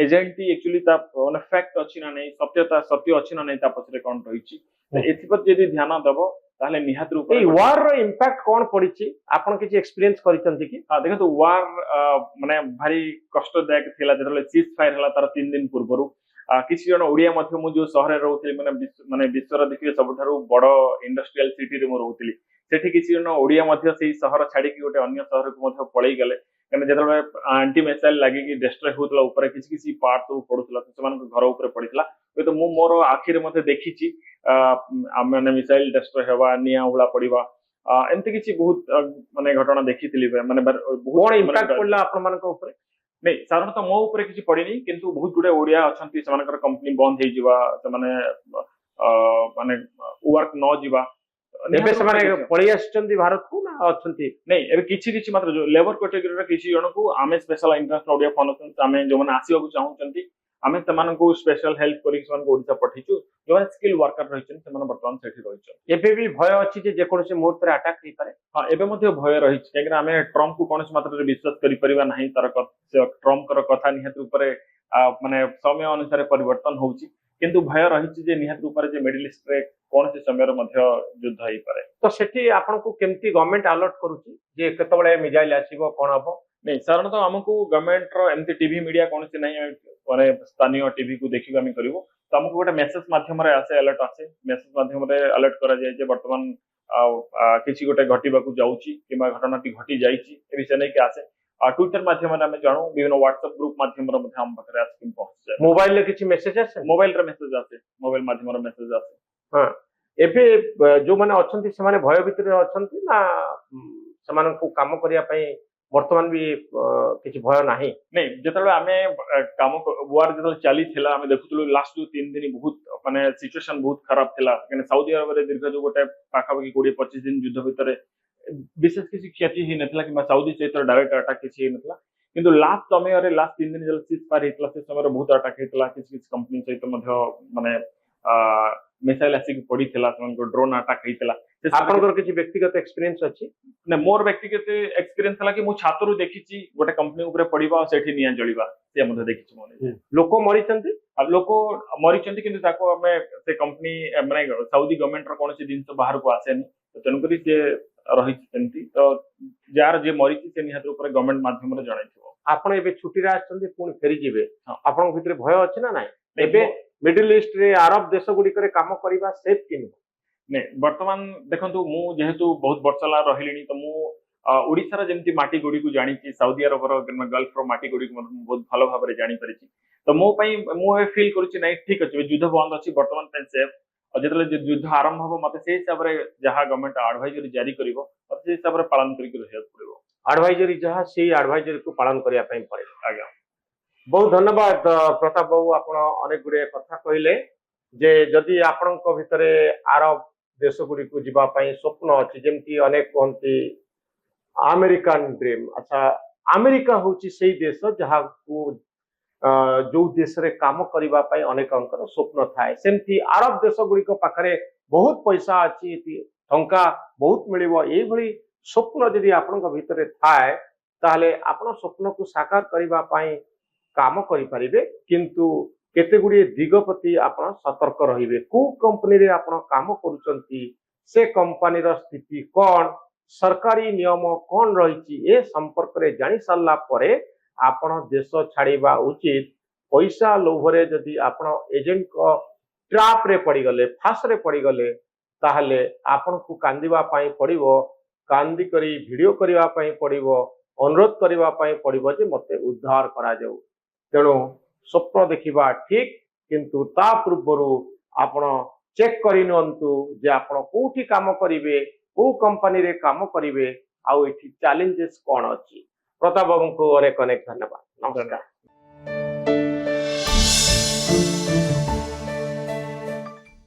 एजेंट एक्चुअली ता माने फैक्ट अछि ना नै सत्य अछि ना नै ता पछरे कोन रहिछि तो एथि पर यदि ध्यान दबो ताले निहात रूप ए वार रो इंपैक्ट कोन पड़िछि आपण किछि एक्सपीरियंस करिसंति कि हां देखो तो वार माने भारी कष्टदायक थिला जतले सीज फायर हला तार 3 दिन पूर्वरु किछि जण ओडिया मध्ये मु जो शहर रे रहउथिली माने विश्वर देखिए सबठारु बड़ इंडस्ट्रियल सिटी रे मु रहउथिली सेठी किछि जण ओडिया मध्ये सेही शहर छाडी कि गोटे अन्य शहर को मध्ये पळै गेले कने जतले एंटी मिसाइल लागि कि डिस्ट्रॉय होतला ऊपर किछि किछि पार्ट तो पडुतला सेमान घर ऊपर पडितला तो मु मोर आखिर मध्ये देखिछि माने मिसाइल डिस्ट्रॉय हेबा निया उला पडिबा एंती किछि बहुत माने घटना देखिथिली माने बहुत इंपैक्ट पडला आपन मान को ऊपर नहीं साधारणतः मो ऊपर किछि पडिनी किंतु बहुत गुडे ओडिया अछंती सेमानकर कंपनी बंद हे जिवा से माने वर्क न जिवा एबे से माने पळि आछंती भारत को ना अछंती नहीं एबे किछि किछि मात्र जो लेबर कैटेगरी रे किछि जण को आमे स्पेशल इंटरनेशनल ओडिया फाउंडेशन आमे जो माने आसीबा को चाहउचंती आमे सेमान को स्पेशल हेल्प करी सेमान को ओडिसा पठिछु जो स्किल वर्कर रहिछन सेमान वर्तमान सेठी रहिछन एबे भी भय अछि जे कोनोसे मोड पर अटैक नै पारे हां एबे मध्ये भय रहिछ कि आमे ट्रम्प को कोनोसे मात्र विश्वास करि परिबा नाही तार ट्रम्प कर कथा निहत ऊपर माने समय अनुसार परिवर्तन होउची किंतु भय रहिछ जे निहत ऊपर जे मिडिल ईस्ट रे कोनोसे समय रे मध्ये युद्ध होई पारे तो सेठी आपन को केमती गवर्नमेंट अलर्ट करूची जे केतबळे मिसाइल आसीबो कोन हबो नहीं साधारणतः हमको गवर्नमेंट रो एमती टीवी मीडिया कोनोसे नहीं माने स्थानीय टीवी को देखिबा हम करिवो तो हमको गोटे मेसेज माध्यम रे आसे अलर्ट आसे मेसेज माध्यम रे अलर्ट करा जाय जे वर्तमान किछि गोटे घटिबा को जाउची किबा घटनाटी घटी जाईची ए विषय नै के आसे ट्विटर माध्यम रे हम जानु विभिन्न व्हाट्सएप ग्रुप माध्यम रे हम बकरे आसे पहुंच जाय मोबाइल ले किछि मेसेज आसे मोबाइल रे मेसेज आसे मोबाइल माध्यम रे मेसेज आसे हां एबे जो माने अछंती से माने भय भितर अछंती ना समान को काम करिया पई वर्तमान भी किछि भय नाही नहीं जेतले आमे काम वार जेतले चली थिला आमे देखुतलु लास्ट 3 दिन बहुत माने सिचुएशन बहुत खराब थिला कने सऊदी अरब रे दीर्घ जो गोटे पाखा बकी 20-25 दिन युद्ध भितरे विशेष किछि क्षति ही नथला कि सऊदी सहित डायरेक्ट अटैक किछि ही नथला किंतु लास्ट समय रे लास्ट 3 दिन जल सीज पार हेतला से समय रे बहुत अटैक हेतला किछि कंपनी सहित मध्ये माने मिसाइल आसिक पड़ी थिला को ड्रोन अटैक हेतला आपनकर किछि व्यक्तिगत एक्सपीरियंस अछि ने मोर व्यक्तिगत एक्सपीरियंस हला कि मु छात्रु देखिछि गोटे कंपनी ऊपर पड़ीबा सेठी निया जळीबा से मध्ये देखिछि मोने लोक मरिचंती अब लोक मरिचंती किंतु ताको हमें से कंपनी माने सऊदी गवर्नमेंट रो कोनोसी दिन तो बाहर को आसेनी तो तनुकरी से रहिचंती तो जार जे मरिछि से निहात ऊपर गवर्नमेंट माध्यम रे जणाइथिबो आपण एबे छुट्टी रे आछंती पुनी फेरी जिवे आपण भितर भय अछि ना नाही एबे मिडिल ईस्ट रे अरब देश गुडी करे काम करिबा सेफ किनु ने वर्तमान देखंतु मु जेहेतु बहुत वर्षला रहिलिनी तो मु ओडिसा रा जेंति माटी गुडी को जानि छी सऊदी अरब रो गल्फ रो माटी गुडी को बहुत भलो भाबरे जानि परिछि तो मो पई मु फील करूछि नै ठीक अछि युद्ध बंद अछि वर्तमान पे सेफ और जेतले युद्ध आरंभ हो मते से हिसाब रे जहा गवर्नमेंट एडवाइजरी जारी करिवो से हिसाब रे पालन करि रहय पड़िवो एडवाइजरी जहा से एडवाइजरी को पालन करिया पई पड़े आज्ञा बहुत धन्यवाद प्रताप बाबू आपण अनेक गुडे कथा कहिले जे जदि आपणक भितरे अरब देश गुडी को जिबा पई स्वप्न अछि जेमति अनेक कोंती अमेरिकन ड्रीम अच्छा अमेरिका होची सेही देश जहा को जो देश रे काम करिबा पई अनेक अंकर स्वप्न थाए सेमति अरब देश गुडी को पाखरे बहुत पैसा अछि टंका बहुत मिलिबो एई भली स्वप्न जदि आपणक भितरे थाए ताले आपण स्वप्न को साकार करिबा पई काम करि परिबे किंतु केते गुडी दिग प्रति आपण सतर्क रहिबे को कंपनी रे आपण काम करूचंती से कंपनी रो स्थिति कोन सरकारी नियम कोन रहिछि ए संपर्क रे जानि सारला परे आपण देश छाड़ीबा उचित पैसा लोभरे जदि आपण एजेंट को ट्रैप रे पड़ी गले फास रे पड़ी गले ताहले आपण को कांदिबा पई पड़िबो कांदी करी वीडियो करिवा पई पड़िबो अनुरोध करिवा पई पड़िबो जे मते उद्धार करा जाऊ तेणु स्वप्न देखिबा ठीक किंतु ता पूर्वरु आपण चेक करिनंतु जे आपण कोठी काम करिवे को कंपनी रे काम करिवे आउ एठी चैलेंजेस कोन अछि प्रताप बाबू को अनेक अनेक धन्यवाद नमस्कार।